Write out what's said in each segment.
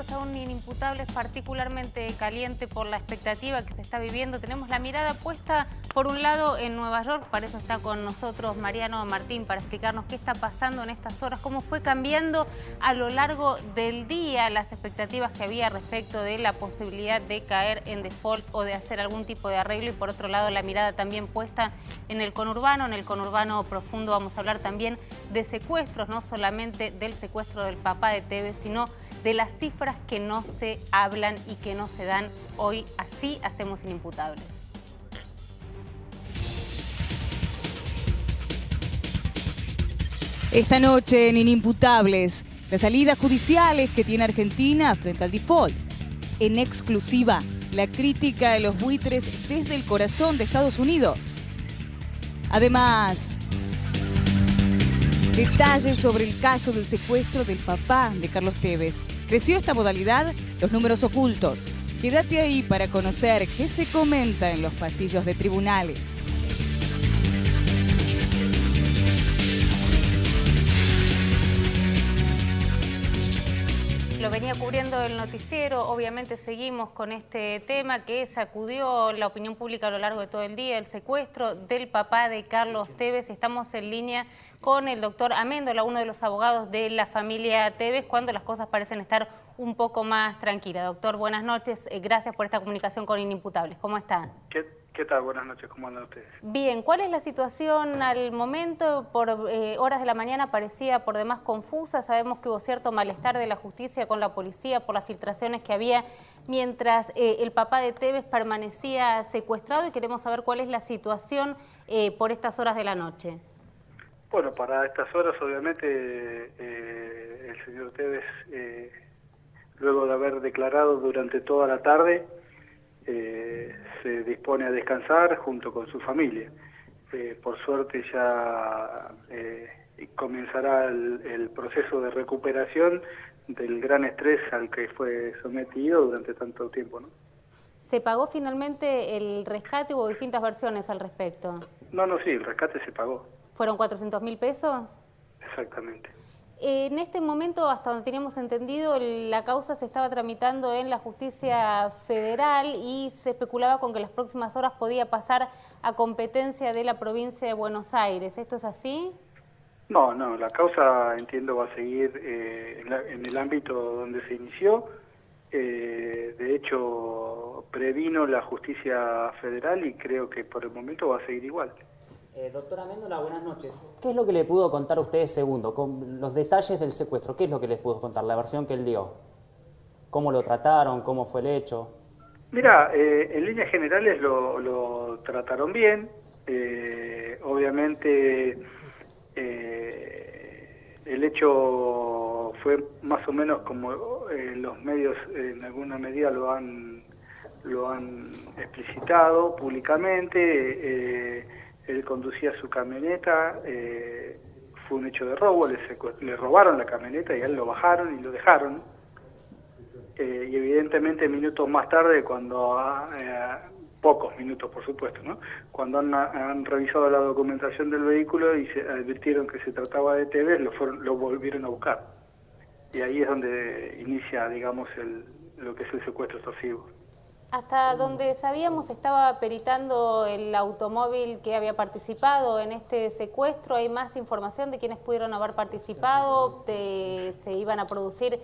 bienvenidos a un Inimputables particularmente caliente por la expectativa que se está viviendo. Tenemos la mirada puesta, por un lado, en Nueva York. Para eso está con nosotros Mariano Martín, para explicarnos qué está pasando en estas horas, cómo fue cambiando a lo largo del día las expectativas que había respecto de la posibilidad de caer en default o de hacer algún tipo de arreglo. Y por otro lado, la mirada también puesta en el conurbano profundo. Vamos a hablar también de secuestros, no solamente del secuestro del papá de Tevez, sino de las cifras que no se hablan y que no se dan hoy. Así hacemos Inimputables. Esta noche en Inimputables, las salidas judiciales que tiene Argentina frente al default. En exclusiva, la crítica de los buitres desde el corazón de Estados Unidos. Además, detalles sobre el caso del secuestro del papá de Carlos Tevez. ¿Creció esta modalidad? Los números ocultos. Quédate ahí para conocer qué se comenta en los pasillos de tribunales. Lo venía cubriendo el noticiero, obviamente seguimos con este tema que sacudió la opinión pública a lo largo de todo el día, el secuestro del papá de Carlos Tevez. Estamos en línea con el doctor Amendola, uno de los abogados de la familia Tevez, cuando las cosas parecen estar un poco más tranquilas. Doctor, buenas noches, gracias por esta comunicación con Inimputables. ¿Cómo está? ¿Qué tal? Buenas noches, ¿cómo andan ustedes? Bien, ¿cuál es la situación al momento? Por horas de la mañana parecía por demás confusa. Sabemos que hubo cierto malestar de la justicia con la policía por las filtraciones que había mientras el papá de Tevez permanecía secuestrado, y queremos saber cuál es la situación por estas horas de la noche. Bueno, para estas horas obviamente el señor Tevez, luego de haber declarado durante toda la tarde, se dispone a descansar junto con su familia. Por suerte ya comenzará el proceso de recuperación del gran estrés al que fue sometido durante tanto tiempo, ¿no? ¿Se pagó finalmente el rescate? ¿Hubo distintas versiones al respecto? No, sí, el rescate se pagó. ¿Fueron 400.000 pesos? Exactamente. En este momento, hasta donde teníamos entendido, la causa se estaba tramitando en la justicia federal y se especulaba con que en las próximas horas podía pasar a competencia de la provincia de Buenos Aires. ¿Esto es así? No, la causa, entiendo, va a seguir en el ámbito donde se inició. De hecho, previno la justicia federal y creo que por el momento va a seguir igual. Doctora Amendola, buenas noches. ¿Qué es lo que le pudo contar a ustedes, segundo, con los detalles del secuestro? ¿Qué es lo que les pudo contar, la versión que él dio? ¿Cómo lo trataron? ¿Cómo fue el hecho? Mira, en líneas generales lo trataron bien. Obviamente el hecho fue más o menos como los medios en alguna medida lo han explicitado públicamente. Él conducía su camioneta, fue un hecho de robo, le robaron la camioneta y a él lo bajaron y lo dejaron. Y evidentemente minutos más tarde, cuando pocos minutos por supuesto, ¿no? Cuando han revisado la documentación del vehículo y se advirtieron que se trataba de Tevez, lo volvieron a buscar. Y ahí es donde inicia, digamos, lo que es el secuestro extorsivo. Hasta donde sabíamos, estaba peritando el automóvil que había participado en este secuestro. ¿Hay más información de quienes pudieron haber participado? Se iban a producir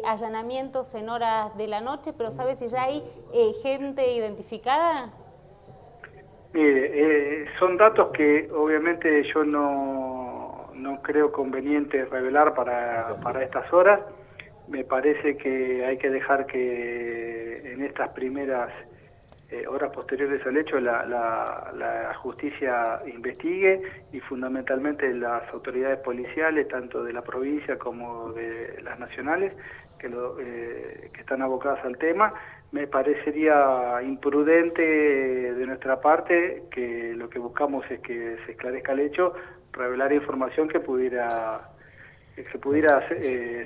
allanamientos en horas de la noche, pero ¿sabes si ya hay gente identificada? Mire, son datos que obviamente yo no creo conveniente revelar para estas horas. Me parece que hay que dejar que en estas primeras horas posteriores al hecho la justicia investigue y fundamentalmente las autoridades policiales, tanto de la provincia como de las nacionales, que están abocadas al tema. Me parecería imprudente de nuestra parte, que lo que buscamos es que se esclarezca el hecho, revelar información que pudiera se pudiera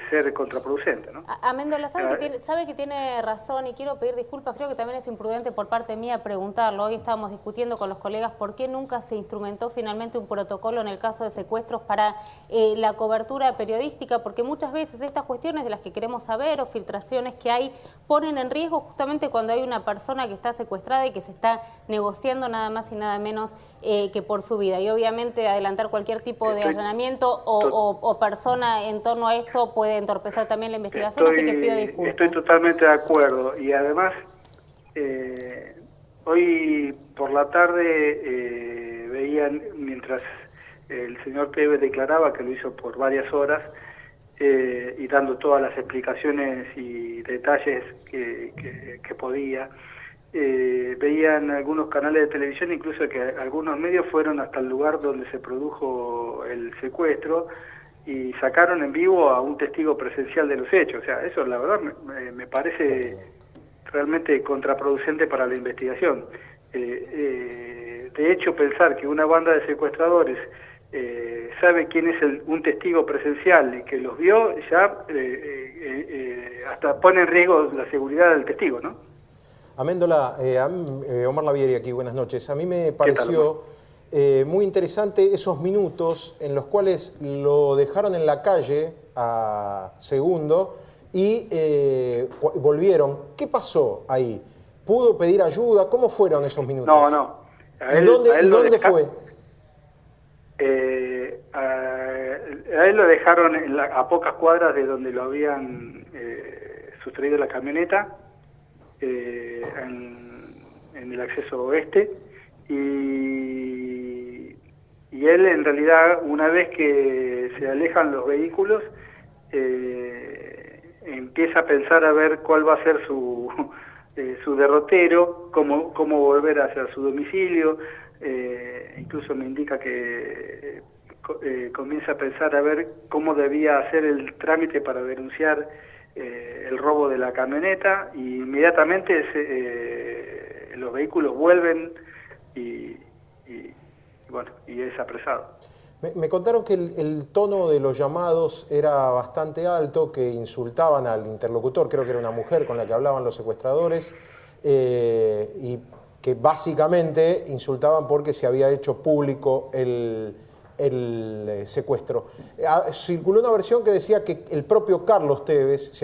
ser contraproducente, ¿no? Amendola, sabe que tiene razón y quiero pedir disculpas, creo que también es imprudente por parte mía preguntarlo. Hoy estábamos discutiendo con los colegas por qué nunca se instrumentó finalmente un protocolo en el caso de secuestros para la cobertura periodística, porque muchas veces estas cuestiones de las que queremos saber o filtraciones que hay ponen en riesgo justamente cuando hay una persona que está secuestrada y que se está negociando nada más y nada menos que por su vida. Y obviamente adelantar cualquier tipo de allanamiento o persona en torno a esto puede entorpecer también la investigación, así que pido disculpas. Estoy totalmente de acuerdo y además hoy por la tarde veían, mientras el señor Tevez declaraba que lo hizo por varias horas y dando todas las explicaciones y detalles que podía, veían algunos canales de televisión, incluso que algunos medios fueron hasta el lugar donde se produjo el secuestro y sacaron en vivo a un testigo presencial de los hechos. O sea, eso la verdad me parece realmente contraproducente para la investigación. De hecho, pensar que una banda de secuestradores sabe quién es un testigo presencial y que los vio, ya hasta pone en riesgo la seguridad del testigo, ¿no? Amendola, Omar Lavieri aquí, buenas noches. A mí me pareció muy interesante esos minutos en los cuales lo dejaron en la calle a Segundo y volvieron. ¿Qué pasó ahí? ¿Pudo pedir ayuda? ¿Cómo fueron esos minutos? No. ¿Y dónde fue? A él lo dejaron a pocas cuadras de donde lo habían sustraído la camioneta, en el acceso oeste, y él en realidad, una vez que se alejan los vehículos, empieza a pensar a ver cuál va a ser su derrotero, cómo volver hacia su domicilio. Incluso me indica que comienza a pensar a ver cómo debía hacer el trámite para denunciar el robo de la camioneta, y inmediatamente los vehículos vuelven y es apresado. Me contaron que el tono de los llamados era bastante alto, que insultaban al interlocutor, creo que era una mujer con la que hablaban los secuestradores, y que básicamente insultaban porque se había hecho público el secuestro. Circuló una versión que decía que el propio Carlos Tevez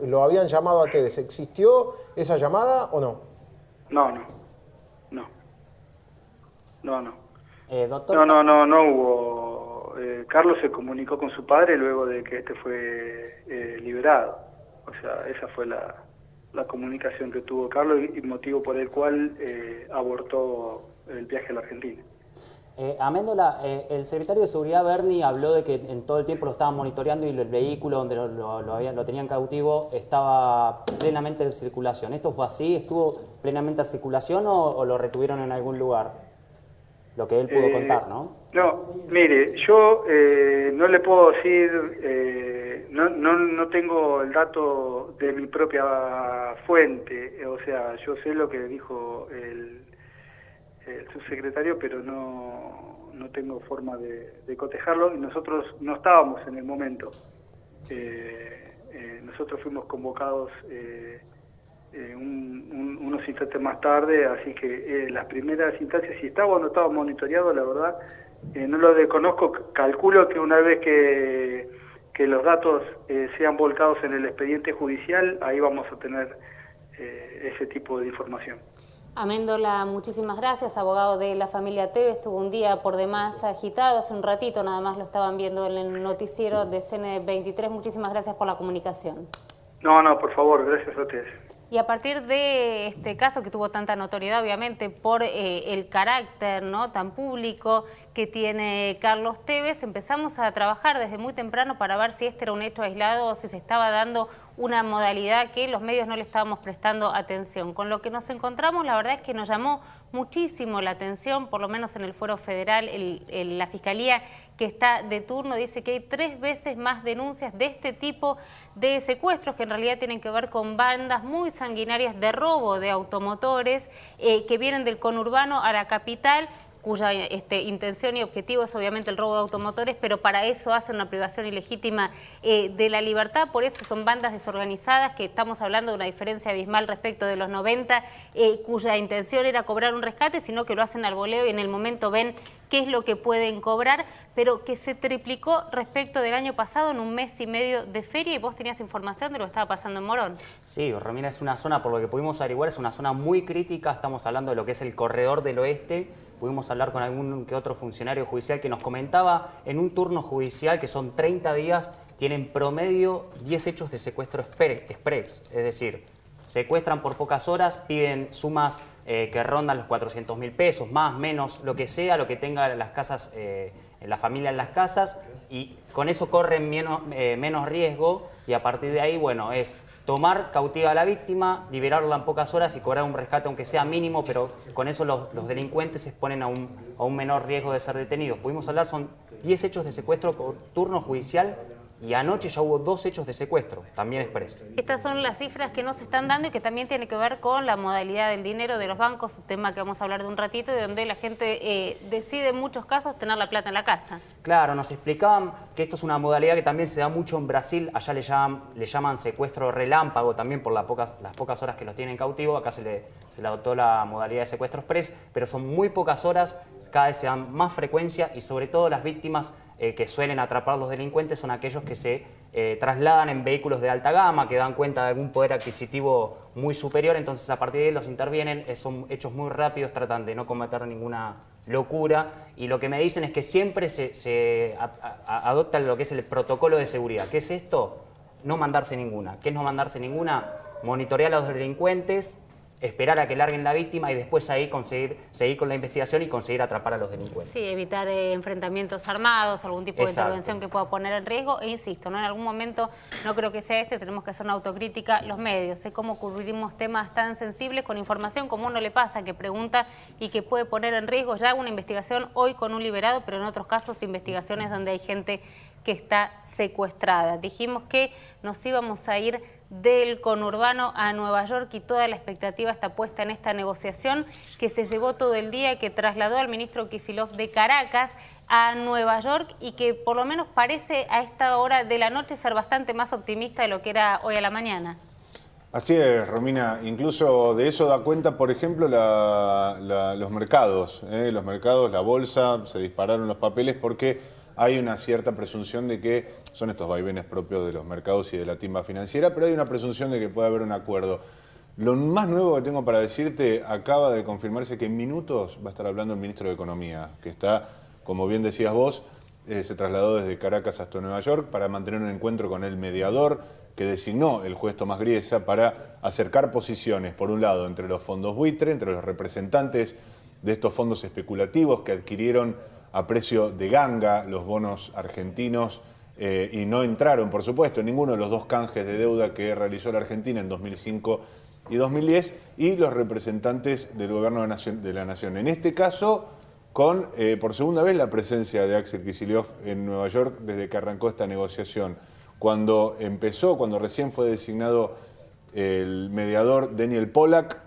lo habían llamado a Tevez. ¿Existió esa llamada o no? No. Doctor... No hubo. Carlos se comunicó con su padre luego de que este fue liberado. O sea, esa fue la comunicación que tuvo Carlos y motivo por el cual abortó el viaje a la Argentina. Amendola, el secretario de Seguridad, Berni, habló de que en todo el tiempo lo estaban monitoreando y el vehículo donde lo tenían cautivo estaba plenamente en circulación. ¿Esto fue así? ¿Estuvo plenamente en circulación o lo retuvieron en algún lugar? Lo que él pudo contar, ¿no? No, mire, yo no le puedo decir, no tengo el dato de mi propia fuente, o sea, yo sé lo que dijo el subsecretario, pero no tengo forma de cotejarlo, y nosotros no estábamos en el momento. Nosotros fuimos convocados unos instantes más tarde, así que las primeras instancias, si estaba o no estaba monitoreado, la verdad, no lo desconozco. Calculo que una vez que los datos sean volcados en el expediente judicial, ahí vamos a tener ese tipo de información. Amendola, muchísimas gracias, abogado de la familia Tevez. Tuvo un día por demás agitado, hace un ratito nada más lo estaban viendo en el noticiero de CN23. Muchísimas gracias por la comunicación. No, por favor, gracias a ustedes. Y a partir de este caso que tuvo tanta notoriedad, obviamente, por el carácter tan público que tiene Carlos Tevez, empezamos a trabajar desde muy temprano para ver si este era un hecho aislado o si se estaba dando una modalidad que los medios no le estábamos prestando atención. Con lo que nos encontramos, la verdad es que nos llamó muchísimo la atención, por lo menos en el Fuero Federal, la Fiscalía que está de turno dice que hay 3 veces más denuncias de este tipo de secuestros, que en realidad tienen que ver con bandas muy sanguinarias de robo de automotores que vienen del conurbano a la capital, cuya intención y objetivo es obviamente el robo de automotores, pero para eso hacen una privación ilegítima de la libertad. Por eso son bandas desorganizadas, que estamos hablando de una diferencia abismal respecto de los 90, cuya intención era cobrar un rescate, sino que lo hacen al voleo y en el momento ven qué es lo que pueden cobrar, pero que se triplicó respecto del año pasado en un mes y medio de feria. Y vos tenías información de lo que estaba pasando en Morón. Sí, Romina, es una zona, por lo que pudimos averiguar, es una zona muy crítica. Estamos hablando de lo que es el corredor del oeste. Pudimos hablar con algún que otro funcionario judicial que nos comentaba en un turno judicial que son 30 días, tienen promedio 10 hechos de secuestro express, es decir, secuestran por pocas horas, piden sumas que rondan los 400.000 pesos, más, menos, lo que sea, lo que tenga las casas, la familia en las casas, y con eso corren menos riesgo, y a partir de ahí, bueno, es tomar cautiva a la víctima, liberarla en pocas horas y cobrar un rescate aunque sea mínimo, pero con eso los delincuentes se exponen a un menor riesgo de ser detenidos. Pudimos hablar, son 10 hechos de secuestro por turno judicial, y anoche ya hubo 2 hechos de secuestro, también express. Estas son las cifras que nos están dando y que también tiene que ver con la modalidad del dinero de los bancos, un tema que vamos a hablar de un ratito, de donde la gente decide en muchos casos tener la plata en la casa. Claro, nos explicaban que esto es una modalidad que también se da mucho en Brasil, allá le llaman secuestro relámpago también por las pocas horas que los tienen cautivo. Acá se le adoptó la modalidad de secuestro express, pero son muy pocas horas, cada vez se dan más frecuencia y sobre todo las víctimas que suelen atrapar a los delincuentes son aquellos que se trasladan en vehículos de alta gama, que dan cuenta de algún poder adquisitivo muy superior, entonces a partir de ahí los intervienen, son hechos muy rápidos, tratan de no cometer ninguna locura, y lo que me dicen es que siempre se adopta lo que es el protocolo de seguridad. ¿Qué es esto? No mandarse ninguna. ¿Qué es no mandarse ninguna? Monitorear a los delincuentes, esperar a que larguen la víctima y después ahí seguir con la investigación y conseguir atrapar a los delincuentes. Sí, evitar enfrentamientos armados, algún tipo de intervención que pueda poner en riesgo. E insisto, ¿no? En algún momento, no creo que sea tenemos que hacer una autocrítica los medios. Cómo cubrimos temas tan sensibles con información como uno le pasa, que pregunta y que puede poner en riesgo ya una investigación hoy con un liberado, pero en otros casos investigaciones donde hay gente que está secuestrada. Dijimos que nos íbamos a ir del conurbano a Nueva York y toda la expectativa está puesta en esta negociación que se llevó todo el día, que trasladó al ministro Kicillof de Caracas a Nueva York y que por lo menos parece a esta hora de la noche ser bastante más optimista de lo que era hoy a la mañana. Así es, Romina. Incluso de eso da cuenta, por ejemplo, los mercados. Los mercados, la bolsa, se dispararon los papeles porque hay una cierta presunción de que son estos vaivenes propios de los mercados y de la timba financiera, pero hay una presunción de que puede haber un acuerdo. Lo más nuevo que tengo para decirte, acaba de confirmarse que en minutos va a estar hablando el ministro de Economía, que está, como bien decías vos, se trasladó desde Caracas hasta Nueva York para mantener un encuentro con el mediador que designó el juez Tomás Griesa para acercar posiciones, por un lado, entre los fondos buitre, entre los representantes de estos fondos especulativos que adquirieron a precio de ganga los bonos argentinos y no entraron, por supuesto, en ninguno de los 2 canjes de deuda que realizó la Argentina en 2005 y 2010, y los representantes del gobierno de la Nación. En este caso, con por segunda vez la presencia de Axel Kicillof en Nueva York desde que arrancó esta negociación. Cuando recién fue designado el mediador Daniel Pollack,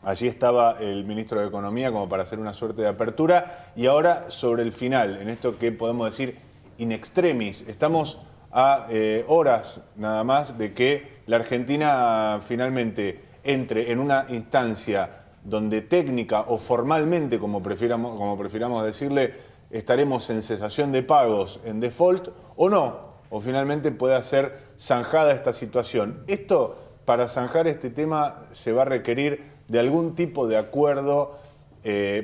allí estaba el ministro de Economía como para hacer una suerte de apertura, y ahora sobre el final, en esto que podemos decir in extremis, estamos a horas nada más de que la Argentina finalmente entre en una instancia donde técnica o formalmente, como prefiramos decirle, estaremos en cesación de pagos, en default, o no, o finalmente pueda ser zanjada esta situación. Esto, para zanjar este tema, se va a requerir de algún tipo de acuerdo,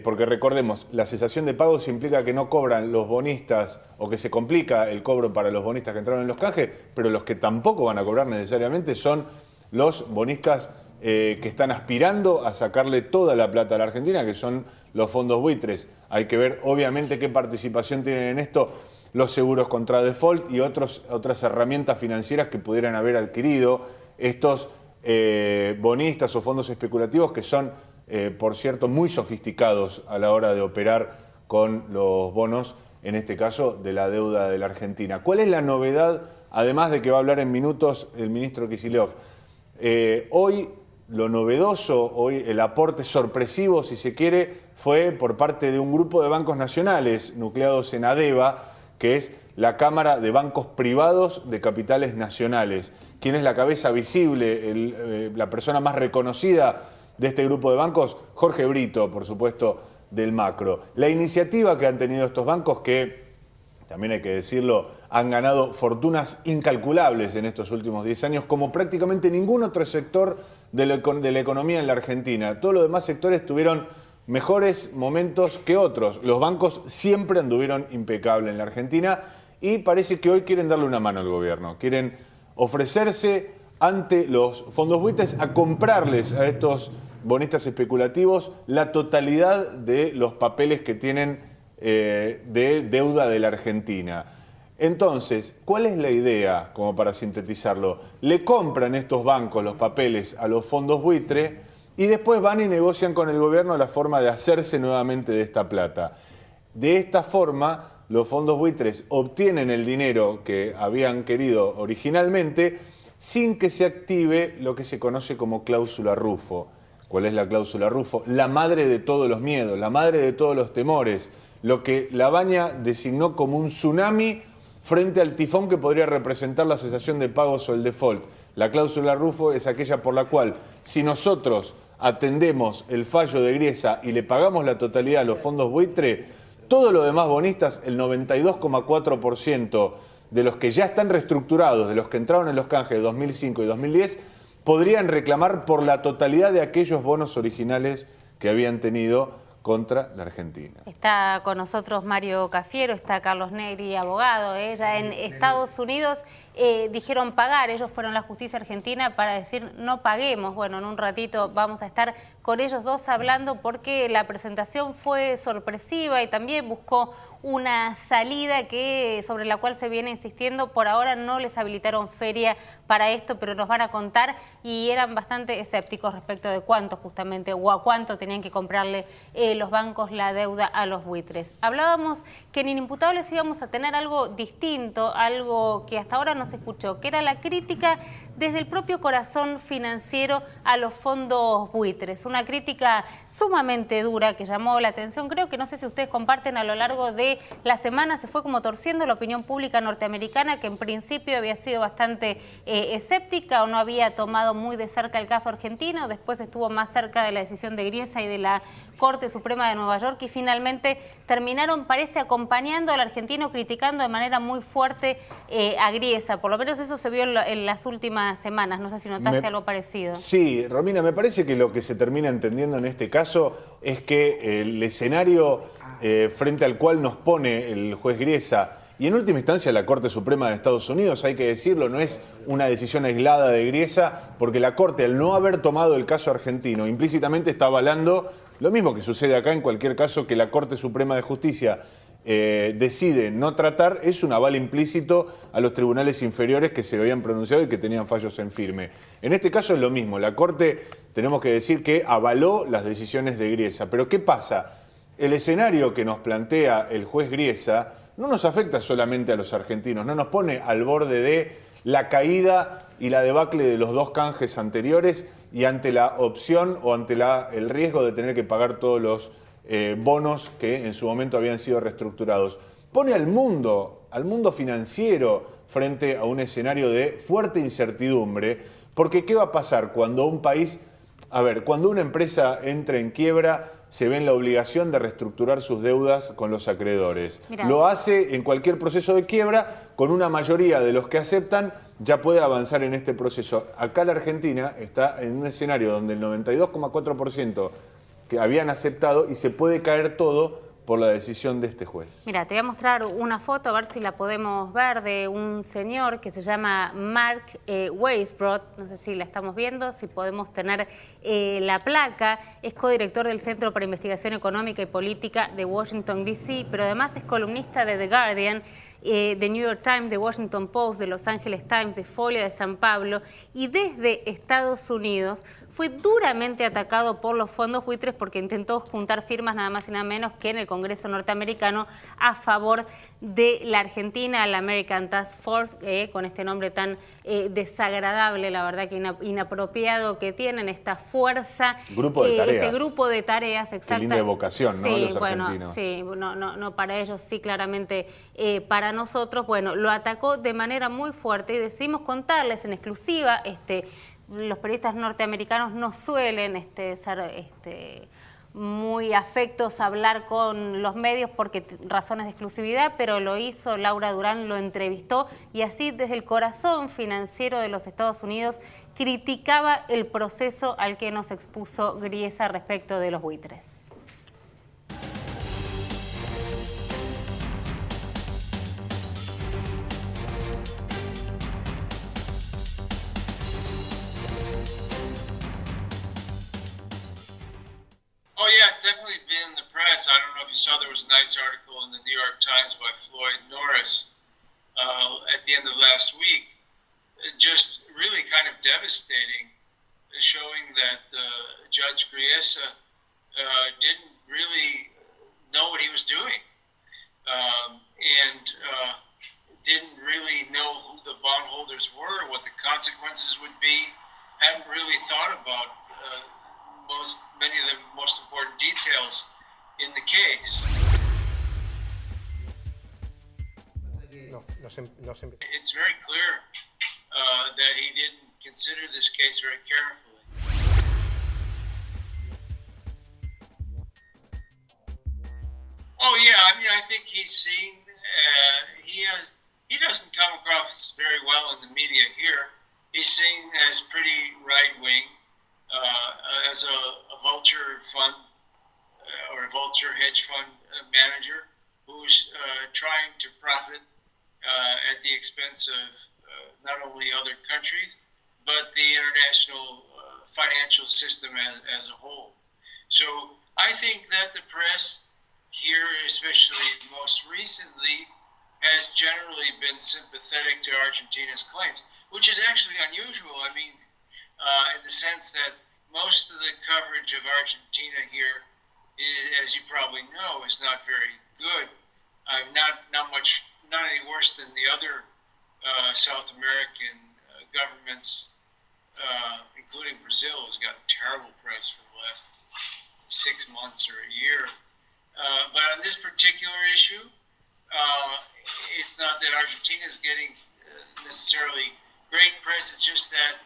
porque recordemos, la cesación de pagos implica que no cobran los bonistas, o que se complica el cobro para los bonistas que entraron en los canjes, pero los que tampoco van a cobrar necesariamente son los bonistas que están aspirando a sacarle toda la plata a la Argentina, que son los fondos buitres. Hay que ver, obviamente, qué participación tienen en esto los seguros contra default y otras herramientas financieras que pudieran haber adquirido estos bonistas o fondos especulativos que son, por cierto, muy sofisticados a la hora de operar con los bonos, en este caso, de la deuda de la Argentina. ¿Cuál es la novedad, además de que va a hablar en minutos el ministro Kicillof? Hoy lo novedoso, hoy el aporte sorpresivo, si se quiere, fue por parte de un grupo de bancos nacionales nucleados en ADEBA, que es la Cámara de Bancos Privados de Capitales Nacionales. ¿Quién es la cabeza visible, la persona más reconocida de este grupo de bancos? Jorge Brito, por supuesto, del Macro. La iniciativa que han tenido estos bancos, que también hay que decirlo, han ganado fortunas incalculables en estos últimos 10 años, como prácticamente ningún otro sector de la economía en la Argentina. Todos los demás sectores tuvieron mejores momentos que otros. Los bancos siempre anduvieron impecables en la Argentina y parece que hoy quieren darle una mano al gobierno. Quieren ofrecerse ante los fondos buitres a comprarles a estos bonistas especulativos la totalidad de los papeles que tienen de deuda de la Argentina. Entonces, ¿cuál es la idea? Como para sintetizarlo, le compran estos bancos los papeles a los fondos buitre y después van y negocian con el gobierno la forma de hacerse nuevamente de esta plata. De esta forma, los fondos buitres obtienen el dinero que habían querido originalmente sin que se active lo que se conoce como cláusula Rufo. ¿Cuál es la cláusula Rufo? La madre de todos los miedos, la madre de todos los temores, lo que Labaña designó como un tsunami frente al tifón que podría representar la cesación de pagos o el default. La cláusula Rufo es aquella por la cual, si nosotros atendemos el fallo de Griesa y le pagamos la totalidad a los fondos buitre, todos los demás bonistas, el 92,4% de los que ya están reestructurados, de los que entraron en los canjes de 2005 y 2010, podrían reclamar por la totalidad de aquellos bonos originales que habían tenido contra la Argentina. Está con nosotros Mario Cafiero, está Carlos Negri, abogado. Ya en Estados Unidos dijeron pagar, ellos fueron a la justicia argentina para decir no paguemos. Bueno, en un ratito vamos a estar con ellos dos hablando porque la presentación fue sorpresiva y también buscó una salida sobre la cual se viene insistiendo. Por ahora no les habilitaron feria para esto, pero nos van a contar, y eran bastante escépticos respecto de cuánto justamente o a cuánto tenían que comprarle los bancos la deuda a los buitres. Hablábamos que en Inimputables íbamos a tener algo distinto, algo que hasta ahora no se escuchó, que era la crítica desde el propio corazón financiero a los fondos buitres. Una crítica sumamente dura que llamó la atención. Creo que, no sé si ustedes comparten, a lo largo de la semana se fue como torciendo la opinión pública norteamericana, que en principio había sido bastante escéptica o no había tomado muy de cerca el caso argentino. Después estuvo más cerca de la decisión de Griesa y de la Corte Suprema de Nueva York, y finalmente terminaron, parece, acompañando al argentino, criticando de manera muy fuerte a Griesa. Por lo menos eso se vio en las últimas semanas. No sé si notaste algo parecido. Sí, Romina, me parece que lo que se termina entendiendo en este caso es que el escenario frente al cual nos pone el juez Griesa, y en última instancia la Corte Suprema de Estados Unidos, hay que decirlo, no es una decisión aislada de Griesa, porque la Corte, al no haber tomado el caso argentino, implícitamente está avalando lo mismo que sucede acá en cualquier caso que la Corte Suprema de Justicia decide no tratar, es un aval implícito a los tribunales inferiores que se habían pronunciado y que tenían fallos en firme. En este caso es lo mismo, la Corte, tenemos que decir que avaló las decisiones de Griesa. Pero ¿qué pasa? El escenario que nos plantea el juez Griesa no nos afecta solamente a los argentinos, no nos pone al borde de la caída y la debacle de los dos canjes anteriores y ante la opción o ante el riesgo de tener que pagar todos los bonos que en su momento habían sido reestructurados. Pone al mundo financiero frente a un escenario de fuerte incertidumbre, porque ¿qué va a pasar cuando un país, cuando una empresa entra en quiebra, se ve en la obligación de reestructurar sus deudas con los acreedores? Mirá. Lo hace en cualquier proceso de quiebra, con una mayoría de los que aceptan ya puede avanzar en este proceso. Acá la Argentina está en un escenario donde el 92,4% que habían aceptado, y se puede caer todo por la decisión de este juez. Mira, te voy a mostrar una foto, a ver si la podemos ver, de un señor que se llama Mark Weisbrot. No sé si la estamos viendo, si podemos tener la placa. Es codirector del Centro para Investigación Económica y Política de Washington, D.C., pero además es columnista de The Guardian, de New York Times, de Washington Post, de Los Angeles Times, de Folia de San Pablo, y desde Estados Unidos fue duramente atacado por los fondos buitres porque intentó juntar firmas nada más y nada menos que en el Congreso norteamericano a favor de la Argentina, la American Task Force, con este nombre tan desagradable, la verdad que inapropiado que tienen, esta fuerza. Grupo de tareas. Este grupo de tareas, exacto. Qué linda evocación, ¿no? Sí, Los bueno, argentinos. sí, no para ellos, sí, claramente para nosotros. Bueno, lo atacó de manera muy fuerte y decidimos contarles en exclusiva, los periodistas norteamericanos no suelen ser muy afectos a hablar con los medios porque razones de exclusividad, pero lo hizo Laura Durán, lo entrevistó y así desde el corazón financiero de los Estados Unidos criticaba el proceso al que nos expuso Griesa respecto de los buitres. Oh yeah, it's definitely been in the press. I don't know if you saw, there was a nice article in the New York Times by Floyd Norris at the end of last week, just really kind of devastating, showing that Judge Griesa didn't really know what he was doing, and didn't really know who the bondholders were, what the consequences would be, hadn't really thought about many of the most important details in the case. It's very clear that he didn't consider this case very carefully. Oh yeah, I mean, I think he's seen, he doesn't come across very well in the media here. He's seen as pretty right-wing, as a vulture fund or a vulture hedge fund manager who's trying to profit at the expense of not only other countries, but the international financial system as a whole. So I think that the press here, especially most recently, has generally been sympathetic to Argentina's claims, which is actually unusual. I mean, in the sense that most of the coverage of Argentina here, as you probably know, is not very good. Not any worse than the other South American governments, including Brazil, has got a terrible press for the last 6 months or a year. But on this particular issue, it's not that Argentina is getting necessarily great press. It's just that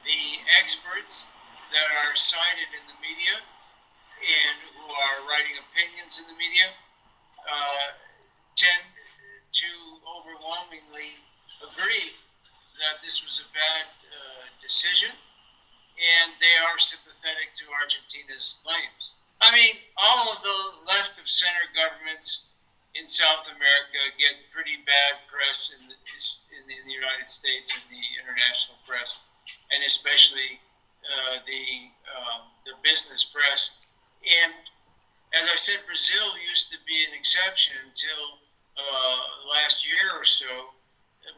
the experts that are cited in the media and who are writing opinions in the media tend to overwhelmingly agree that this was a bad decision, and they are sympathetic to Argentina's claims. I mean, all of the left of center governments in South America get pretty bad press in the United States and the international press, and especially the business press. And as I said, Brazil used to be an exception until last year or so.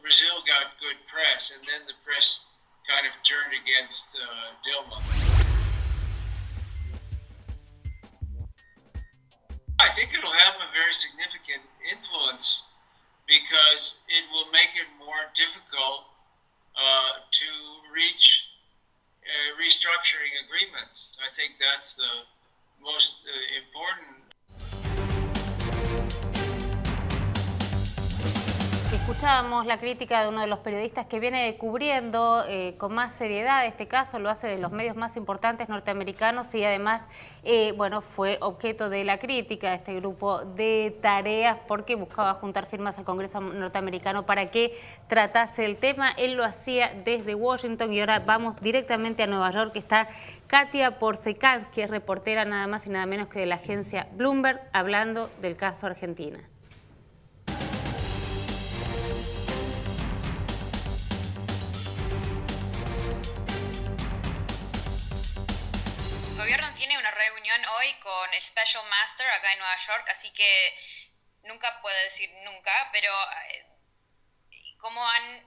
Brazil got good press, and then the press kind of turned against Dilma. I think it'll have a very significant influence because it will make it more difficult to reach restructuring agreements. I think that's the most important. Escuchábamos la crítica de uno de los periodistas que viene cubriendo con más seriedad este caso, lo hace de los medios más importantes norteamericanos y además, bueno, fue objeto de la crítica de este grupo de tareas porque buscaba juntar firmas al Congreso norteamericano para que tratase el tema. Él lo hacía desde Washington y ahora vamos directamente a Nueva York, que está Katia Porcecans, que es reportera nada más y nada menos que de la agencia Bloomberg, hablando del caso Argentina. El gobierno tiene una reunión hoy con el Special Master acá en Nueva York, así que nunca puedo decir nunca, pero como han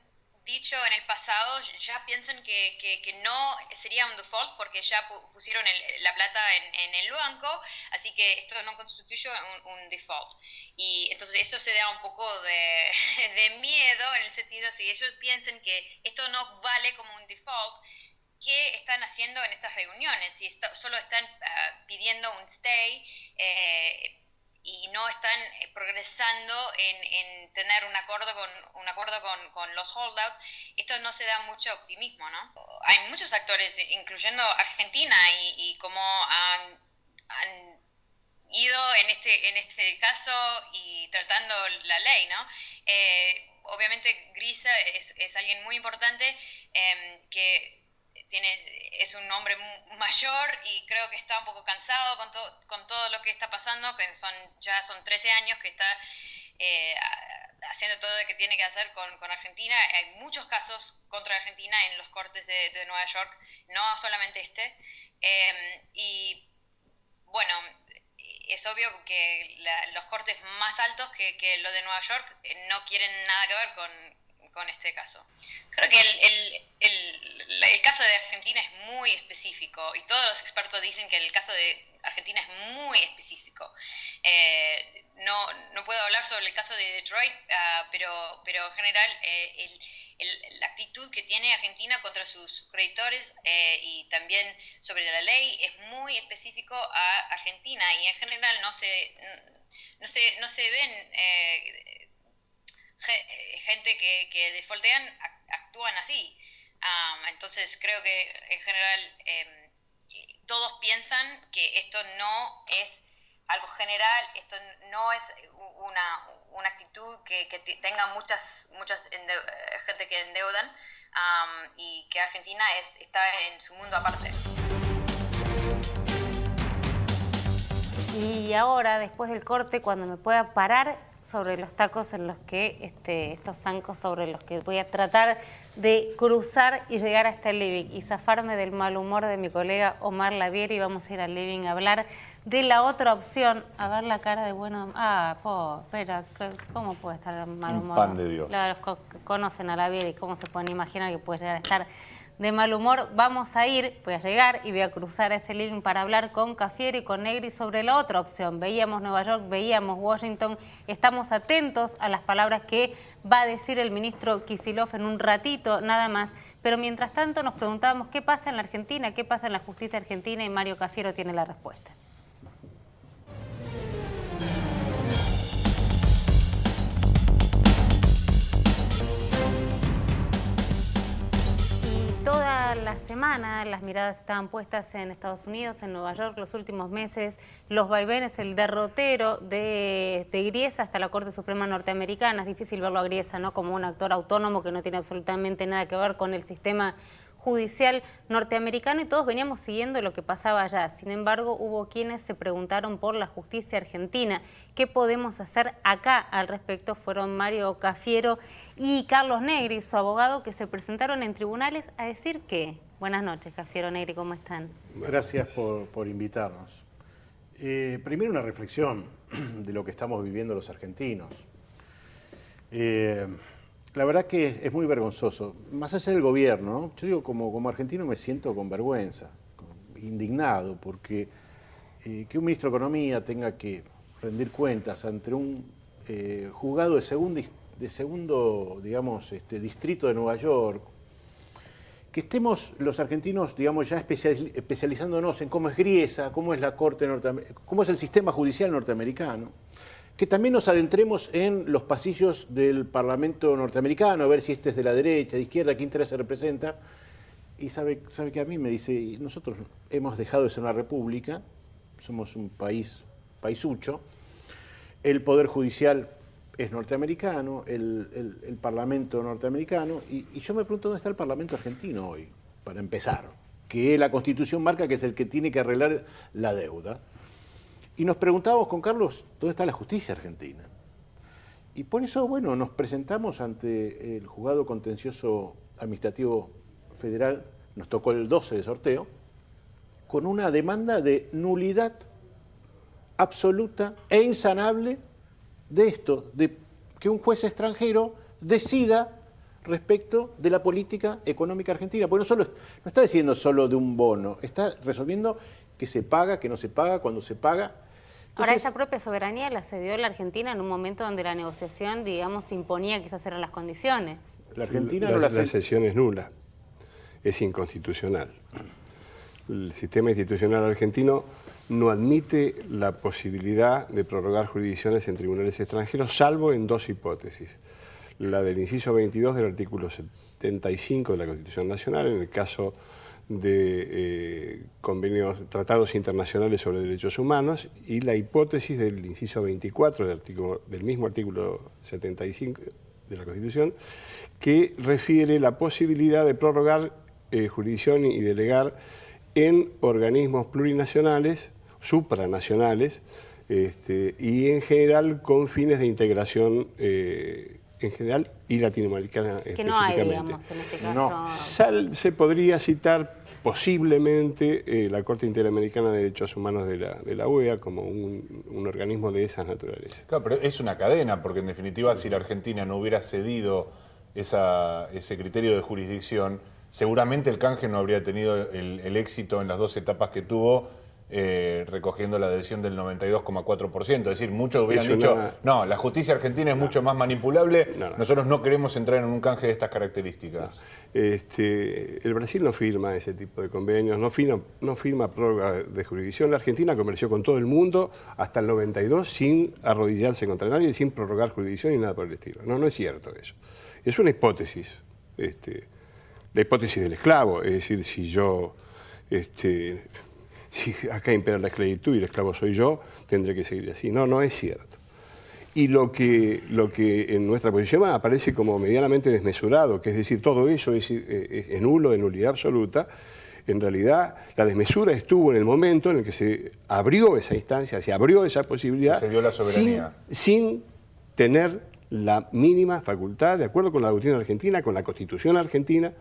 dicho en el pasado, ya piensan que no sería un default porque ya pusieron la plata en el banco, así que esto no constituye un default. Y entonces eso se da un poco de miedo en el sentido, si ellos piensan que esto no vale como un default, ¿qué están haciendo en estas reuniones? Si solo están pidiendo un stay y no están progresando en tener un acuerdo con los holdouts, esto no se da mucho optimismo, ¿no? Hay muchos actores, incluyendo Argentina, y como han ido en este caso y tratando la ley, ¿no? Obviamente Grisa es alguien muy importante que es un hombre mayor y creo que está un poco cansado con todo lo que está pasando, que ya son 13 años que está haciendo todo lo que tiene que hacer con Argentina. Hay muchos casos contra Argentina en los cortes de Nueva York, no solamente este. Y bueno, es obvio que los cortes más altos que lo de Nueva York no quieren nada que ver con este caso. Creo que el caso de Argentina es muy específico y todos los expertos dicen que el caso de Argentina es muy específico. No puedo hablar sobre el caso de Detroit, pero en general la actitud que tiene Argentina contra sus creditores y también sobre la ley es muy específico a Argentina, y en general no se ven gente que defaultean actúan así. Entonces creo que en general todos piensan que esto no es algo general, esto no es una actitud que tenga muchas gente que endeudan, y que Argentina está en su mundo aparte. Y ahora, después del corte, cuando me pueda parar sobre los tacos en los que, estos zancos sobre los que voy a tratar de cruzar y llegar hasta el living y zafarme del mal humor de mi colega Omar Lavieri, y vamos a ir al living a hablar de la otra opción, a ver la cara de bueno... espera, ¿cómo puede estar de mal humor? Un pan de Dios. Conocen a Lavieri, ¿cómo se pueden imaginar que puede llegar a estar de mal humor? Vamos a llegar y voy a cruzar a ese living para hablar con Cafiero y con Negri sobre la otra opción. Veíamos Nueva York, veíamos Washington, estamos atentos a las palabras que va a decir el ministro Kicillof en un ratito nada más, pero mientras tanto nos preguntábamos qué pasa en la Argentina, qué pasa en la justicia argentina, y Mario Cafiero tiene la respuesta. Toda la semana las miradas estaban puestas en Estados Unidos, en Nueva York, los últimos meses, los vaivenes, el derrotero de Griesa hasta la Corte Suprema norteamericana. Es difícil verlo a Griesa, ¿no?, como un actor autónomo que no tiene absolutamente nada que ver con el sistema judicial norteamericano, y todos veníamos siguiendo lo que pasaba allá. Sin embargo, hubo quienes se preguntaron por la justicia argentina. ¿Qué podemos hacer acá al respecto? Fueron Mario Cafiero y Carlos Negri, su abogado, que se presentaron en tribunales a decir que... Buenas noches, Cafiero, Negri, ¿cómo están? Gracias por invitarnos. Primero una reflexión de lo que estamos viviendo los argentinos. La verdad que es muy vergonzoso, más allá del gobierno, ¿no? Yo digo, como argentino me siento con vergüenza, indignado, porque que un ministro de Economía tenga que rendir cuentas ante un juzgado de segundo digamos, distrito de Nueva York, que estemos los argentinos, digamos, ya especializándonos en cómo es Griesa, cómo es la Corte norteamericana, cómo es el sistema judicial norteamericano, que también nos adentremos en los pasillos del Parlamento norteamericano, a ver si este es de la derecha, de izquierda, qué interés se representa. Y sabe que a mí me dice, nosotros hemos dejado de ser una república, somos un paisucho, el Poder Judicial es norteamericano, el Parlamento norteamericano, y yo me pregunto dónde está el Parlamento argentino hoy, para empezar, que la Constitución marca que es el que tiene que arreglar la deuda. Y nos preguntábamos con Carlos, ¿dónde está la justicia argentina? Y por eso, bueno, nos presentamos ante el Juzgado Contencioso Administrativo Federal, nos tocó el 12 de sorteo, con una demanda de nulidad absoluta e insanable de esto, de que un juez extranjero decida respecto de la política económica argentina. Porque no está diciendo solo de un bono, está resolviendo qué se paga, qué no se paga, cuándo se paga. Ahora, esa propia soberanía la cedió la Argentina en un momento donde la negociación, digamos, imponía que esas eran las condiciones. La Argentina la cesión es nula, es inconstitucional. El sistema institucional argentino no admite la posibilidad de prorrogar jurisdicciones en tribunales extranjeros, salvo en dos hipótesis. La del inciso 22 del artículo 75 de la Constitución Nacional, en el caso de tratados internacionales sobre derechos humanos, y la hipótesis del inciso 24 del mismo artículo 75 de la Constitución, que refiere la posibilidad de prorrogar jurisdicción y delegar en organismos plurinacionales, supranacionales, y en general con fines de integración en general y latinoamericana que específicamente. no hay, digamos, en este caso. Se podría citar posiblemente la Corte Interamericana de Derechos Humanos de la OEA como un organismo de esas naturalezas. Claro, pero es una cadena, porque en definitiva si la Argentina no hubiera cedido ese criterio de jurisdicción, seguramente el canje no habría tenido el éxito en las dos etapas que tuvo, recogiendo la adhesión del 92,4%. Es decir, muchos hubieran dicho, no, la justicia argentina es mucho más manipulable, nosotros no queremos entrar en un canje de estas características. El Brasil no firma ese tipo de convenios, no firma prórroga de jurisdicción. La Argentina comerció con todo el mundo hasta el 92 sin arrodillarse contra nadie, sin prorrogar jurisdicción y nada por el estilo. No es cierto eso. Es una hipótesis. La hipótesis del esclavo, es decir, si acá impera la esclavitud y el esclavo soy yo, tendré que seguir así. No es cierto. Y lo que en nuestra posición aparece como medianamente desmesurado, que es decir, todo eso es nulo, de nulidad absoluta, en realidad la desmesura estuvo en el momento en el que se abrió esa instancia, se abrió esa posibilidad, se cedió la soberanía. sin tener la mínima facultad, de acuerdo con la doctrina argentina, con la Constitución argentina.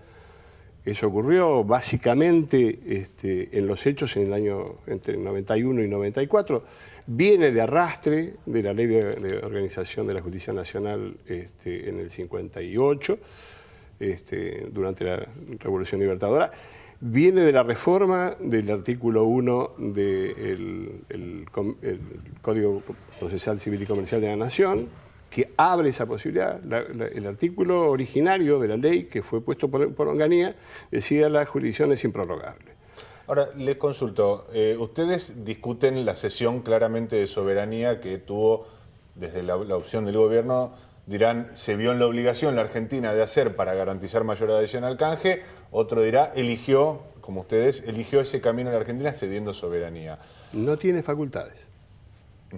Eso ocurrió básicamente en los hechos en el año entre 91 y 94. Viene de arrastre de la Ley de Organización de la Justicia Nacional en el 58, durante la Revolución Libertadora. Viene de la reforma del artículo 1 del Código Procesal Civil y Comercial de la Nación, que abre esa posibilidad. El artículo originario de la ley, que fue puesto por Onganía, decía las jurisdicciones improrrogables. Ahora, les consulto, ustedes discuten la cesión claramente de soberanía que tuvo desde la opción del gobierno, dirán, se vio en la obligación la Argentina de hacer para garantizar mayor adhesión al canje, otro dirá, eligió, como ustedes, eligió ese camino en la Argentina cediendo soberanía. No tiene facultades.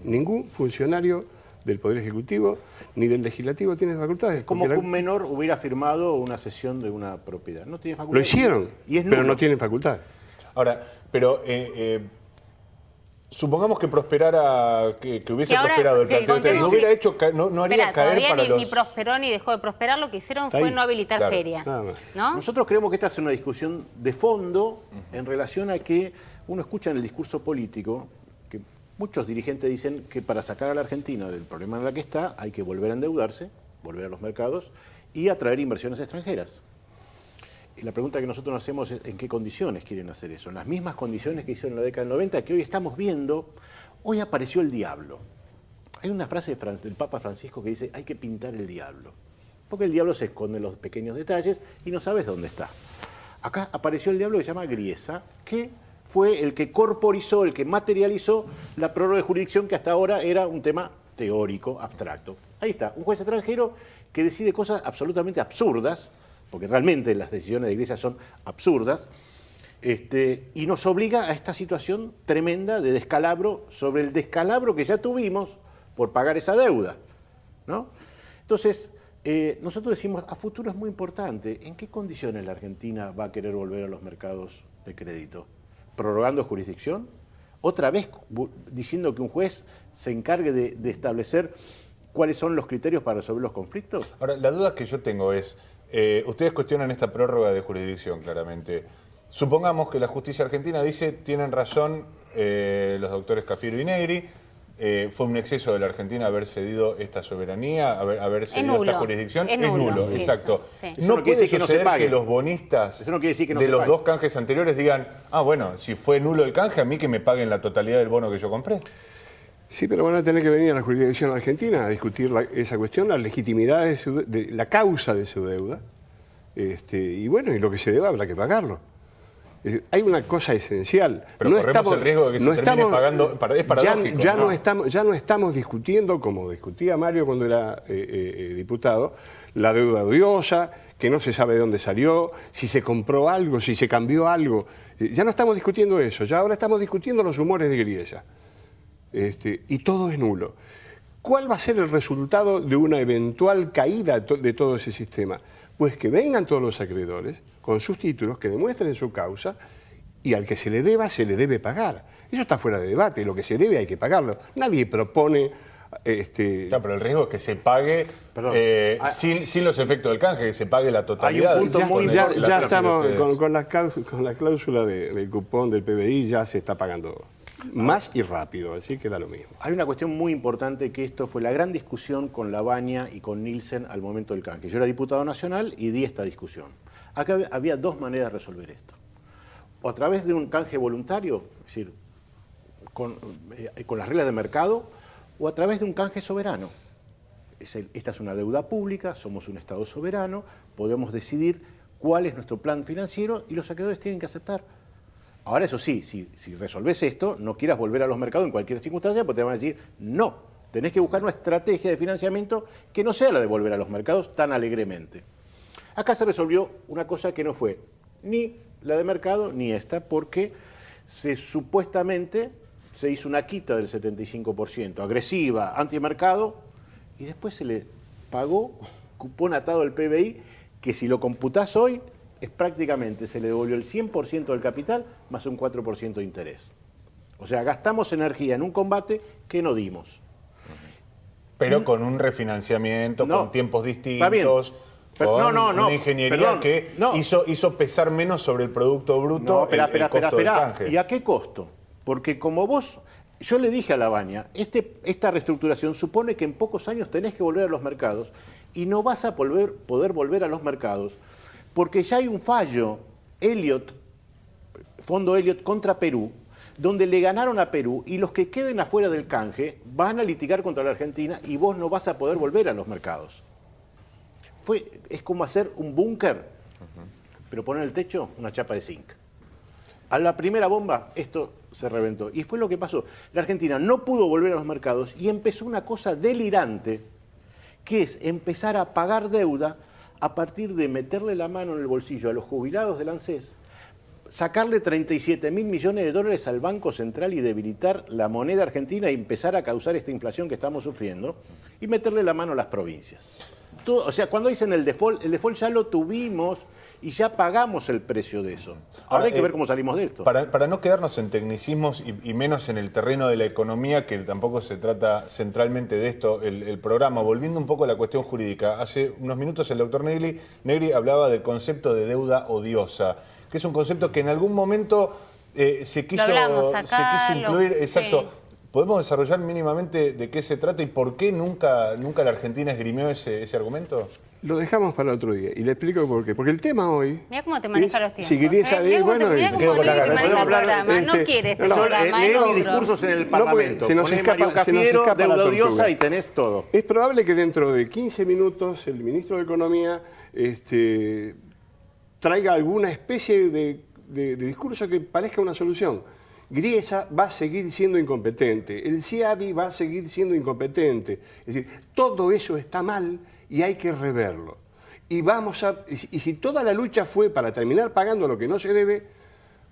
Ningún funcionario del Poder Ejecutivo ni del Legislativo tiene facultades. Como que un menor hubiera firmado una cesión de una propiedad. No tiene facultades. Lo hicieron, pero no tienen facultades. Ahora, pero supongamos que prosperara, que hubiese prosperado el planteo de ustedes, no hubiera hecho, no haría caer para los... Ni prosperó ni dejó de prosperar, lo que hicieron fue no habilitar feria. ¿No? Nosotros creemos que esta es una discusión de fondo en relación a que uno escucha en el discurso político que muchos dirigentes dicen que para sacar a la Argentina del problema en el que está hay que volver a endeudarse, volver a los mercados y atraer inversiones extranjeras. Y la pregunta que nosotros nos hacemos es en qué condiciones quieren hacer eso. En las mismas condiciones que hicieron en la década del 90, que hoy estamos viendo, hoy apareció el diablo. Hay una frase del Papa Francisco que dice, hay que pintar el diablo. Porque el diablo se esconde en los pequeños detalles y no sabes dónde está. Acá apareció el diablo que se llama Griesa, que fue el que corporizó, el que materializó la prórroga de jurisdicción que hasta ahora era un tema teórico, abstracto. Ahí está, un juez extranjero que decide cosas absolutamente absurdas, porque realmente las decisiones de Iglesia son absurdas, y nos obliga a esta situación tremenda de descalabro sobre el descalabro que ya tuvimos por pagar esa deuda, ¿no? Entonces, nosotros decimos, a futuro es muy importante, ¿en qué condiciones la Argentina va a querer volver a los mercados de crédito? ¿Prorrogando jurisdicción? ¿Otra vez diciendo que un juez se encargue de establecer cuáles son los criterios para resolver los conflictos? Ahora, la duda que yo tengo es, ustedes cuestionan esta prórroga de jurisdicción, claramente. Supongamos que la justicia argentina dice, tienen razón los doctores Cafiero y Negri, ¿fue un exceso de la Argentina haber cedido esta soberanía, haber cedido esta jurisdicción? Es nulo, exacto. Sí. No puede decir que no se suceder pague. que los bonistas Eso no quiere decir que no de se los pague. dos canjes anteriores digan, ah, bueno, si fue nulo el canje, a mí que me paguen la totalidad del bono que yo compré. Sí, pero van a tener que venir a la jurisdicción argentina a discutir esa cuestión, la legitimidad de la causa de su deuda. Y bueno, y lo que se deba habrá que pagarlo. Hay una cosa esencial. Pero corremos el riesgo de que se termine pagando. Es paradójico. Ya no estamos discutiendo, como discutía Mario cuando era diputado, la deuda odiosa, que no se sabe de dónde salió, si se compró algo, si se cambió algo. Ya no estamos discutiendo eso, ya ahora estamos discutiendo los humores de Griesa. Y todo es nulo. ¿Cuál va a ser el resultado de una eventual caída de todo ese sistema? Pues que vengan todos los acreedores con sus títulos, que demuestren su causa, y al que se le debe pagar. Eso está fuera de debate, lo que se debe hay que pagarlo. Nadie propone... Claro, pero el riesgo es que se pague sin los efectos del canje, que se pague la totalidad. Hay un punto Ya estamos con la cláusula del cupón del PBI, ya se está pagando más y rápido, así que da lo mismo. Hay una cuestión muy importante, que esto fue la gran discusión con Lavagna y con Nielsen al momento del canje. Yo era diputado nacional y di esta discusión. Acá había dos maneras de resolver esto. O a través de un canje voluntario, es decir, con las reglas de mercado, o a través de un canje soberano. Esta es una deuda pública, somos un Estado soberano, podemos decidir cuál es nuestro plan financiero y los acreedores tienen que aceptar. Ahora, eso sí, si resolvés esto, no quieras volver a los mercados en cualquier circunstancia, porque te van a decir, no, tenés que buscar una estrategia de financiamiento que no sea la de volver a los mercados tan alegremente. Acá se resolvió una cosa que no fue ni la de mercado ni esta, porque supuestamente se hizo una quita del 75%, agresiva, antimercado, y después se le pagó cupón atado al PBI, que si lo computás hoy, es prácticamente, se le devolvió el 100% del capital más un 4% de interés. O sea, gastamos energía en un combate que no dimos. Pero con un refinanciamiento, con tiempos distintos, pero, con una ingeniería que hizo pesar menos sobre el Producto Bruto el costo del canje. ¿Y a qué costo? Porque como yo le dije a Lavagna, esta reestructuración supone que en pocos años tenés que volver a los mercados y no vas a poder volver a los mercados porque ya hay un fallo, Fondo Elliott contra Perú, donde le ganaron a Perú y los que queden afuera del canje van a litigar contra la Argentina y vos no vas a poder volver a los mercados. Es como hacer un búnker, pero poner en el techo una chapa de zinc. A la primera bomba esto se reventó y fue lo que pasó. La Argentina no pudo volver a los mercados y empezó una cosa delirante, que es empezar a pagar deuda a partir de meterle la mano en el bolsillo a los jubilados del ANSES, sacarle 37.000 millones de dólares al Banco Central y debilitar la moneda argentina y empezar a causar esta inflación que estamos sufriendo, y meterle la mano a las provincias. O sea, cuando dicen el default ya lo tuvimos y ya pagamos el precio de eso. Ahora hay que ver cómo salimos de esto. Para no quedarnos en tecnicismos y menos en el terreno de la economía, que tampoco se trata centralmente de esto el programa, volviendo un poco a la cuestión jurídica. Hace unos minutos el doctor Negri hablaba del concepto de deuda odiosa, que es un concepto que en algún momento se quiso incluir. Exacto. Sí. ¿Podemos desarrollar mínimamente de qué se trata y por qué nunca la Argentina esgrimió ese argumento? Lo dejamos para otro día y le explico por qué. Porque el tema hoy... Mira cómo te maneja los tiempos. Si quería saber, bueno... Mira cómo te maneja el programa. No quiere este programa, lee mis discursos en el Parlamento. Se nos escapa deuda odiosa y tenés todo. Es probable que dentro de 15 minutos el ministro de Economía traiga alguna especie de discurso que parezca una solución. Griesa va a seguir siendo incompetente, el CIADI va a seguir siendo incompetente. Es decir, todo eso está mal y hay que reverlo. Y si toda la lucha fue para terminar pagando lo que no se debe,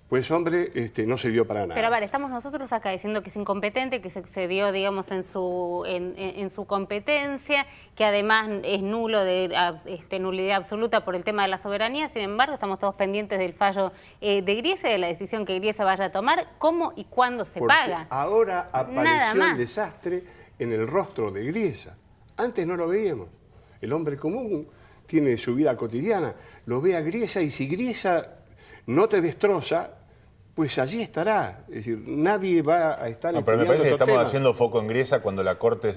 pues hombre, no se dio para nada. Pero a ver, estamos nosotros acá diciendo que es incompetente, que se excedió, digamos, en su competencia, que además es nulo, nulidad absoluta por el tema de la soberanía. Sin embargo, estamos todos pendientes del fallo de Griesa y de la decisión que Griesa vaya a tomar, cómo y cuándo se paga. Ahora apareció el desastre en el rostro de Griesa. Antes no lo veíamos. El hombre común tiene su vida cotidiana, lo ve a Griesa y si Griesa no te destroza, pues allí estará. Es decir, nadie va a estar... No, pero me parece que estos estamos temas. haciendo foco en griesa cuando la corte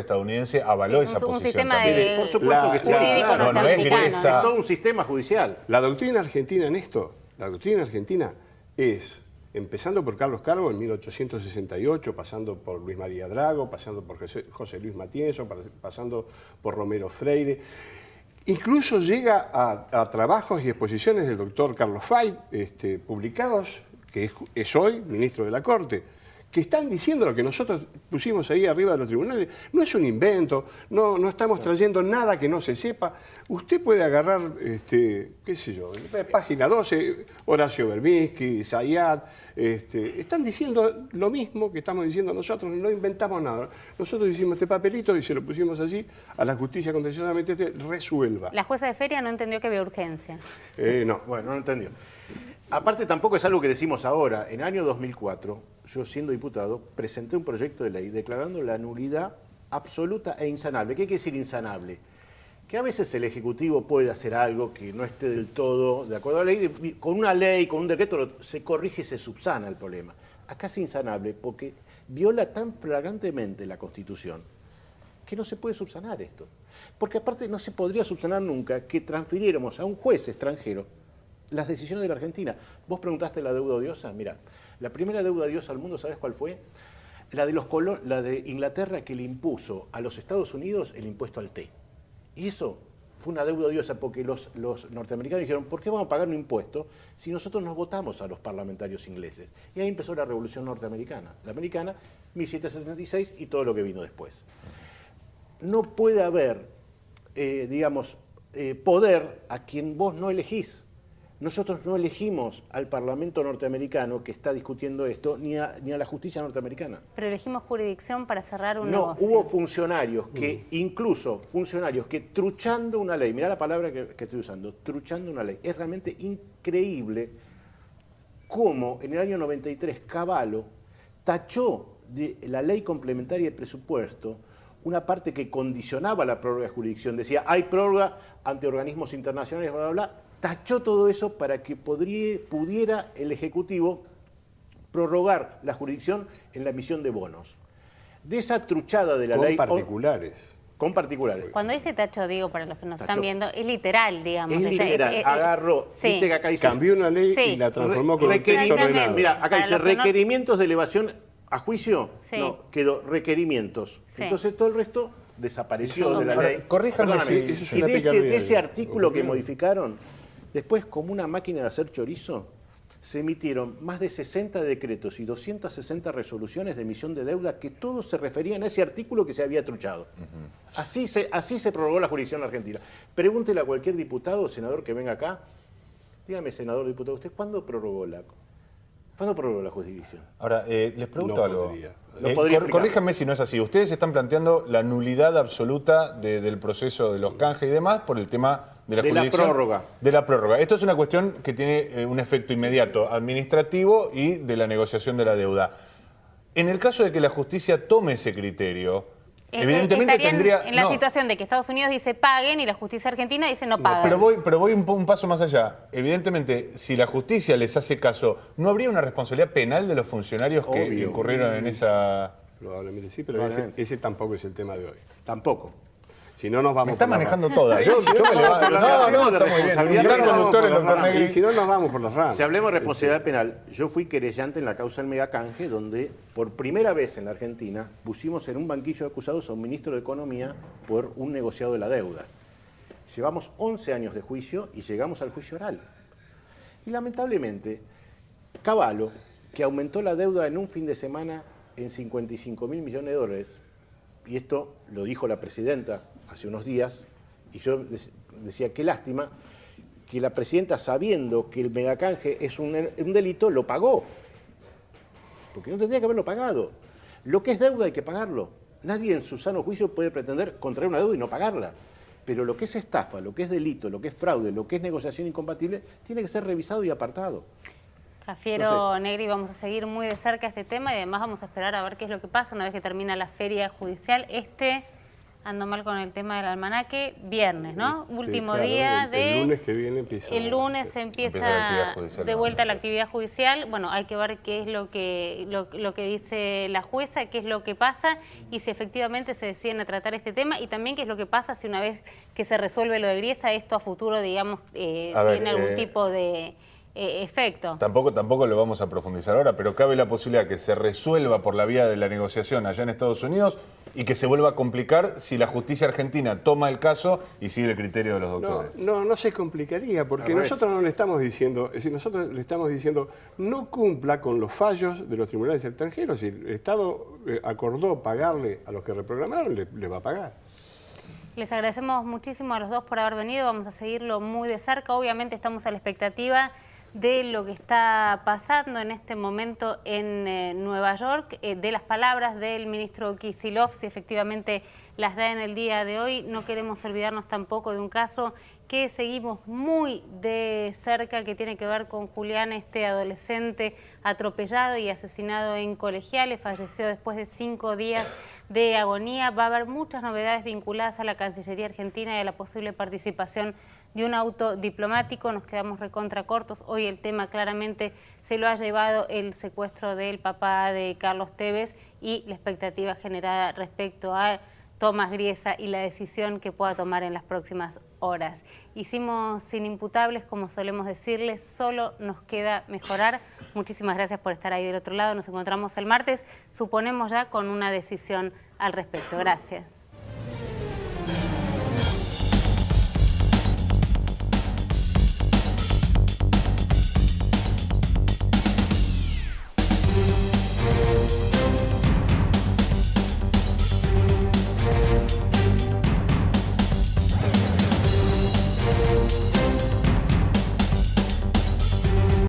estadounidense avaló esa un posición sistema también. Por supuesto que sí. jurídico no es norteamericano. Gresa. Es todo un sistema judicial. La doctrina argentina en esto, la doctrina argentina es, empezando por Carlos Carbo en 1868, pasando por Luis María Drago, pasando por José Luis Matienzo, pasando por Romero Freire, incluso llega a trabajos y exposiciones del doctor Carlos Fay, publicados, que es hoy ministro de la Corte, que están diciendo lo que nosotros pusimos ahí arriba de los tribunales. No es un invento, no estamos trayendo nada que no se sepa. Usted puede agarrar, qué sé yo, página 12, Horacio Verbitsky, Zayat, están diciendo lo mismo que estamos diciendo nosotros, no inventamos nada. Nosotros hicimos este papelito y se lo pusimos allí a la justicia contenciosamente resuelva. La jueza de feria no entendió que había urgencia. No. Bueno, no entendió. Aparte, tampoco es algo que decimos ahora. En el año 2004, yo siendo diputado, presenté un proyecto de ley declarando la nulidad absoluta e insanable. ¿Qué quiere decir insanable? Que a veces el Ejecutivo puede hacer algo que no esté del todo de acuerdo a la ley. Con una ley, con un decreto, se corrige y se subsana el problema. Acá es insanable porque viola tan flagrantemente la Constitución que no se puede subsanar esto. Porque aparte no se podría subsanar nunca que transfiriéramos a un juez extranjero las decisiones de la Argentina. Vos preguntaste la deuda odiosa. Mira, la primera deuda odiosa al mundo, ¿sabes cuál fue? La de Inglaterra, que le impuso a los Estados Unidos el impuesto al té. Y eso fue una deuda odiosa porque los norteamericanos dijeron, ¿por qué vamos a pagar un impuesto si nosotros nos votamos a los parlamentarios ingleses? Y ahí empezó la Revolución Norteamericana. La americana, 1776 y todo lo que vino después. No puede haber, poder a quien vos no elegís. Nosotros no elegimos al Parlamento norteamericano que está discutiendo esto, ni a la justicia norteamericana. Pero elegimos jurisdicción para cerrar un No, negocio. hubo funcionarios que, incluso funcionarios que truchando una ley, mirá la palabra que estoy usando, truchando una ley, es realmente increíble cómo en el año 93 Cavallo tachó de la ley complementaria de presupuesto una parte que condicionaba la prórroga de jurisdicción. Decía, hay prórroga ante organismos internacionales, bla, bla, bla. Tachó todo eso para que pudiera el Ejecutivo prorrogar la jurisdicción en la emisión de bonos. De esa truchada de la ley... Con particulares. Con particulares. Cuando dice tacho, digo, para los que nos Tacho. están viendo, es literal, digamos. Es literal, agarró, sí. viste que acá dice... Cambió una ley Sí. y la transformó con un texto Requerimientos, ordenado. mira, acá Para dice los que no- requerimientos de elevación a juicio. Sí. No, quedó requerimientos. Sí. Entonces todo el resto desapareció de la Ahora, ley. corríjame Perdóname, si- eso es y una de picardía. ese artículo que modificaron, después como una máquina de hacer chorizo, se emitieron más de 60 decretos y 260 resoluciones de emisión de deuda que todos se referían a ese artículo que se había truchado. Así se prorrogó la jurisdicción argentina. Pregúntele a cualquier diputado o senador que venga acá, dígame, senador o diputado, ¿usted cuándo prorrogó la jurisdicción? Ahora, les pregunto No algo. podría. No podría explicar. Corríjanme si no es así. Ustedes están planteando la nulidad absoluta del proceso de los canjes y demás por el tema de la De la jurisdicción. prórroga. De la prórroga. Esto es una cuestión que tiene un efecto inmediato administrativo y de la negociación de la deuda. En el caso de que la justicia tome ese criterio, evidentemente estarían tendría... en la no. situación de que Estados Unidos dice paguen y la justicia argentina dice no paguen. Pero voy un paso más allá. Evidentemente, si la justicia les hace caso, ¿no habría una responsabilidad penal de los funcionarios que Obvio. incurrieron en esa...? Probablemente sí, pero Probablemente. ese tampoco es el tema de hoy. Tampoco. Si no nos vamos Me está por las manejando ramas. toda. Yo me levanto. No, de está muy bien. responsabilidad Un gran penal. conductor el doctor Y Negri. Y si no nos vamos por las ramas. Si hablemos de responsabilidad penal, yo fui querellante en la causa del megacanje, donde por primera vez en la Argentina pusimos en un banquillo de acusados a un ministro de Economía por un negociado de la deuda. Llevamos 11 años de juicio y llegamos al juicio oral. Y lamentablemente, Cavallo, que aumentó la deuda en un fin de semana en 55.000 millones de dólares, y esto lo dijo la presidenta hace unos días, y yo decía, qué lástima, que la presidenta, sabiendo que el megacanje es un delito, lo pagó. Porque no tendría que haberlo pagado. Lo que es deuda hay que pagarlo. Nadie en su sano juicio puede pretender contraer una deuda y no pagarla. Pero lo que es estafa, lo que es delito, lo que es fraude, lo que es negociación incompatible, tiene que ser revisado y apartado. Cafiero, Negri, vamos a seguir muy de cerca este tema y además vamos a esperar a ver qué es lo que pasa una vez que termina la feria judicial. ando mal con el tema del almanaque, viernes, ¿no? Sí, Último claro, día el lunes que viene empieza. El lunes Empieza la actividad judicial, de ¿no? vuelta a la actividad judicial. Bueno, hay que ver qué es lo que dice la jueza, qué es lo que pasa y si efectivamente se deciden a tratar este tema y también qué es lo que pasa si una vez que se resuelve lo de Griesa, esto a futuro, digamos, tiene algún tipo de efecto. Tampoco lo vamos a profundizar ahora, pero cabe la posibilidad que se resuelva por la vía de la negociación allá en Estados Unidos y que se vuelva a complicar si la justicia argentina toma el caso y sigue el criterio de los doctores. No se complicaría, porque nosotros no le estamos diciendo, es decir, nosotros le estamos diciendo no cumpla con los fallos de los tribunales extranjeros. Si el Estado acordó pagarle a los que reprogramaron, le va a pagar. Les agradecemos muchísimo a los dos por haber venido, vamos a seguirlo muy de cerca. Obviamente estamos a la expectativa de lo que está pasando en este momento en Nueva York, de las palabras del ministro Kicillof, si efectivamente las da en el día de hoy. No queremos olvidarnos tampoco de un caso que seguimos muy de cerca, que tiene que ver con Julián, este adolescente atropellado y asesinado en Colegiales, falleció después de 5 días de agonía. Va a haber muchas novedades vinculadas a la Cancillería Argentina y a la posible participación de un auto diplomático. Nos quedamos recontra cortos. Hoy el tema claramente se lo ha llevado el secuestro del papá de Carlos Tevez y la expectativa generada respecto a Tomás Griesa y la decisión que pueda tomar en las próximas horas. Hicimos Sin Imputables, como solemos decirles, solo nos queda mejorar. Muchísimas gracias por estar ahí del otro lado. Nos encontramos el martes, suponemos ya con una decisión al respecto. Gracias.